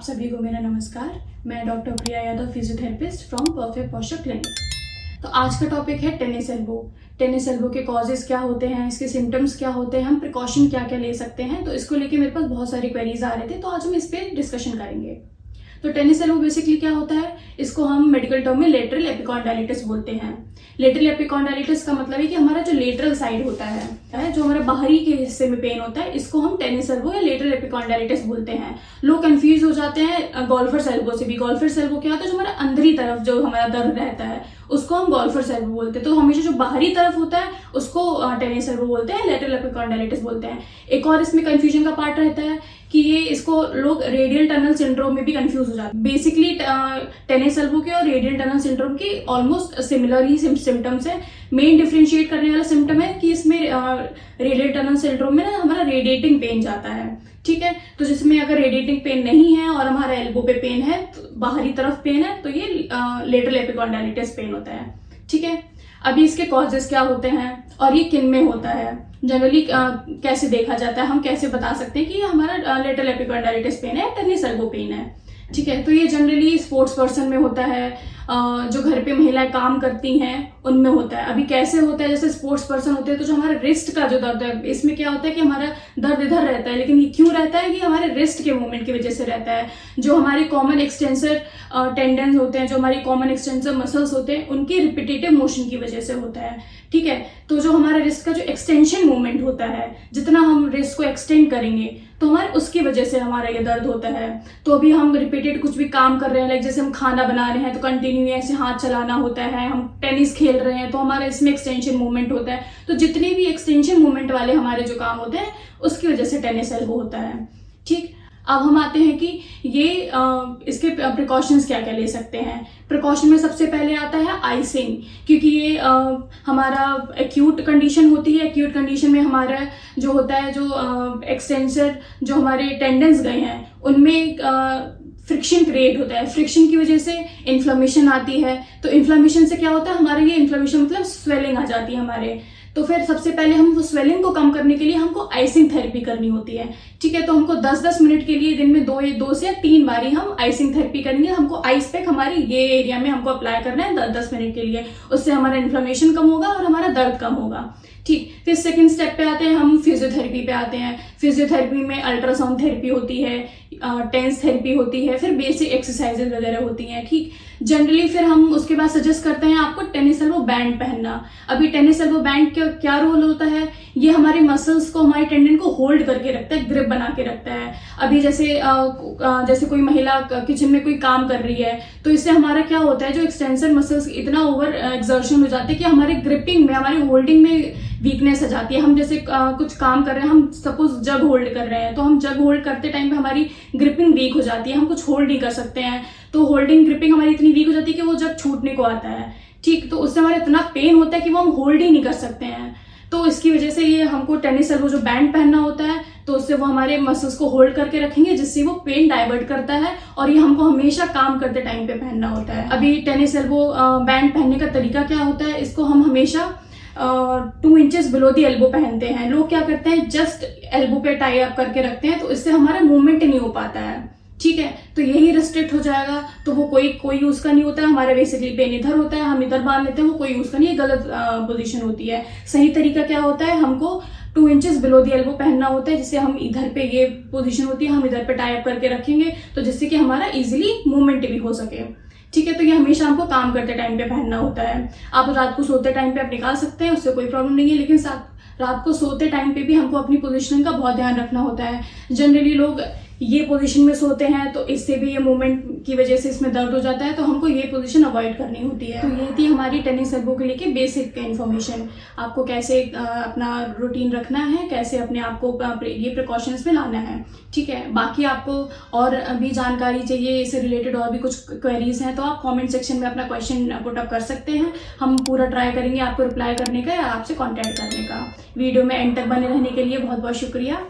सभी को मेरा नमस्कार। मैं doctor Priya Yadav, physiotherapist from perfect posture clinic. तो आज का टॉपिक है टेनिस एल्बो। टेनिस एल्बो के कॉजेज क्या होते हैं, इसके सिम्टम्स क्या होते हैं, हम प्रिकॉशन क्या क्या ले सकते हैं। तो इसको लेके मेरे पास बहुत सारी क्वेरीज आ रहे थे, तो आज हम इस पर डिस्कशन करेंगे। तो टेनिस एल्बो बेसिकली क्या होता है, इसको हम मेडिकल टर्म में लेटरल एपिकॉन्डाइलिटिस बोलते हैं। लेटरल एपिकॉन्डाइलिटिस का मतलब है कि हमारा जो लेटरल साइड होता है, जो हमारा बाहरी के हिस्से में पेन होता है, इसको हम टेनिस एल्बो या लेटरल एपिकॉन्डाइलिटिस बोलते हैं। लोग कंफ्यूज हो जाते हैं गोल्फर्स एल्बो से भी। गोल्फर्स एल्बो क्या होता है, जो हमारा अंदरी तरफ जो हमारा दर्द रहता है उसको हम गोल्फर्स एल्बो बोलते हैं। तो हमेशा जो बाहरी तरफ होता है उसको टेनिस एल्बो बोलते हैं, लेटरल एपिकॉन्डाइलिटिस बोलते हैं। एक और इसमें कंफ्यूजन का पार्ट रहता है कि ये इसको लोग रेडियल टनल सिंड्रोम में भी कंफ्यूज हो जाते हैं। बेसिकली टेनिस एल्बो के और रेडियल टनल सिंड्रोम की ऑलमोस्ट सिमिलर ही सिम्टम्स है। मेन डिफरेंशिएट करने वाला सिम्टम है कि इसमें रेडियल टनल सिंड्रोम में ना हमारा रेडिएटिंग पेन जाता है, ठीक है। तो जिसमें अगर रेडिएटिंग पेन नहीं है और हमारा एल्बो पे पेन है, तो बाहरी तरफ पेन है, तो ये लेटरल एपिकॉन्डाइलिटिस पेन होता है, ठीक है। अभी इसके कॉजेस क्या होते हैं और ये किन में होता है, जनरली कैसे देखा जाता है, हम कैसे बता सकते हैं कि हमारा लेटरल एपिकॉन्डाइलिटिस पेन है, टेनिस एल्बो पेन है, ठीक है। तो ये जनरली स्पोर्ट्स पर्सन में होता है, जो घर पे महिलाएं काम करती हैं उनमें होता है। अभी कैसे होता है, जैसे स्पोर्ट्स पर्सन होते हैं तो जो हमारा रिस्ट का जो दर्द है, इसमें क्या होता है कि हमारा दर्द इधर रहता है, लेकिन ये क्यों रहता है कि हमारे रिस्ट के मूवमेंट की वजह से रहता है। जो हमारे कॉमन एक्सटेंसर टेंडन्स होते हैं, जो हमारी कॉमन एक्सटेंसर मसल्स होते हैं, उनके रिपीटेटिव मोशन की वजह से होता है, ठीक है। तो जो हमारा रिस्ट का जो एक्सटेंशन मूवमेंट होता है, जितना हम रिस्ट को एक्सटेंड करेंगे तो हमारे उसकी वजह से हमारा ये दर्द होता है। तो अभी हम रिपीटेड कुछ भी काम कर रहे हैं, लाइक जैसे हम खाना बना रहे हैं तो कंटिन्यू ऐसे हाथ चलाना होता है, हम टेनिस खेल रहे हैं तो हमारा इसमें एक्सटेंशन मूवमेंट होता है। तो जितने भी एक्सटेंशन मूवमेंट वाले हमारे जो काम होते हैं उसकी वजह से टेनिस एल्बो होता है, ठीक। अब हम आते हैं कि ये इसके प्रिकॉशंस क्या क्या ले सकते हैं। प्रिकॉशन में सबसे पहले आता है आइसिंग, क्योंकि ये हमारा एक्यूट कंडीशन होती है। एक्यूट कंडीशन में हमारा जो होता है, जो एक्सटेंसर जो हमारे टेंडन्स गए हैं उनमें फ्रिक्शन क्रिएट होता है। फ्रिक्शन की वजह से इन्फ्लेमेशन आती है। तो इन्फ्लेमेशन से क्या होता है, हमारे ये इन्फ्लेमेशन मतलब स्वेलिंग आ जाती है हमारे। तो फिर सबसे पहले हम वो स्वेलिंग को कम करने के लिए हमको आइसिंग थेरेपी करनी होती है, ठीक है। तो हमको 10-10 मिनट के लिए दिन में दो से 3 बारी हम आइसिंग थेरेपी करेंगे। हमको आइस पैक हमारी ये एरिया में हमको अप्लाई करना है 10-10 मिनट के लिए। उससे हमारा इन्फ्लेमेशन कम होगा और हमारा दर्द कम होगा, ठीक। फिर सेकंड स्टेप पे आते हैं, हम फिजियोथेरेपी पे आते हैं। फिजियोथेरेपी में अल्ट्रासाउंड थेरेपी होती है, टेंस थेरेपी होती है, फिर बेसिक एक्सरसाइजेज वगैरह होती हैं, ठीक। जनरली फिर हम उसके बाद सजेस्ट करते हैं आपको टेनिस एल्बो बैंड पहनना। अभी टेनिस एल्बो बैंड का क्या रोल होता है, ये हमारे मसल्स को, हमारे टेंडन को होल्ड करके रखता है, ग्रिप बना के रखता है। अभी जैसे कोई महिला किचन में कोई काम कर रही है तो इससे हमारा क्या होता है, जो एक्सटेंसर मसल्स इतना ओवर एक्सर्शन हो जाते हैं कि हमारे ग्रिपिंग में, हमारे होल्डिंग में वीकनेस आ जाती है। हम जैसे कुछ काम कर रहे हैं, हम सपोज जग होल्ड कर रहे हैं, तो हम जग होल्ड करते टाइम पे हमारी ग्रिपिंग वीक हो जाती है, हम कुछ होल्ड नहीं कर सकते हैं। तो होल्डिंग ग्रिपिंग हमारी इतनी वीक हो जाती है कि वो जग छूटने को आता है, ठीक। तो उससे हमारा इतना पेन होता है कि वो हम होल्ड ही नहीं कर सकते हैं। तो इसकी वजह से ये हमको टेनिस एल्बो जो बैंड पहनना होता है, तो उससे वो हमारे मसल्स को होल्ड करके रखेंगे, जिससे वो पेन डाइवर्ट करता है। और ये हमको हमेशा काम करते टाइम पे पहनना होता है। अभी टेनिस एल्बो बैंड पहनने का तरीका क्या होता है, इसको हम हमेशा 2 इंचेस बिलो दी एल्बो पहनते हैं। लोग क्या करते हैं, जस्ट एल्बो पे टाई अप करके रखते हैं, तो इससे हमारा मूवमेंट नहीं हो पाता है, ठीक है। तो यही रिस्ट्रिक्ट हो जाएगा, तो वो कोई यूज का नहीं होता है। हमारा बेसिकली पेन इधर होता है, हम इधर बांध लेते हैं, वो कोई यूज का नहीं है, गलत पोजीशन होती है। सही तरीका क्या होता है, हमको 2 इंचेस बिलो दी एल्बो पहनना होता है, जिससे हम इधर पे ये पोजीशन होती है, हम इधर पे टाई अप करके रखेंगे, तो जिससे कि हमारा इजिली मूवमेंट भी हो सके, ठीक है। तो ये हमेशा हमको काम करते टाइम पे पहनना होता है। आप रात को सोते टाइम पे आप निकाल सकते हैं, उससे कोई प्रॉब्लम नहीं है, लेकिन रात को सोते टाइम पे भी हमको अपनी पोजीशनिंग का बहुत ध्यान रखना होता है। जनरली लोग ये पोजीशन में सोते हैं तो इससे भी ये मूवमेंट की वजह से इसमें दर्द हो जाता है, तो हमको ये पोजीशन अवॉइड करनी होती है। तो ये थी हमारी टेनिस एल्बो के लिए बेसिक इन्फॉर्मेशन, आपको कैसे अपना रूटीन रखना है, कैसे अपने आप को ये प्रिकॉशंस में लाना है, ठीक है। बाकी आपको और भी जानकारी चाहिए इससे रिलेटेड, और भी कुछ क्वेरीज हैं, तो आप कमेंट सेक्शन में अपना क्वेश्चन पुट अप कर सकते हैं। हम पूरा ट्राई करेंगे आपको रिप्लाई करने का या आपसे कॉन्टैक्ट करने का। वीडियो में एंड तक बने रहने के लिए बहुत बहुत शुक्रिया।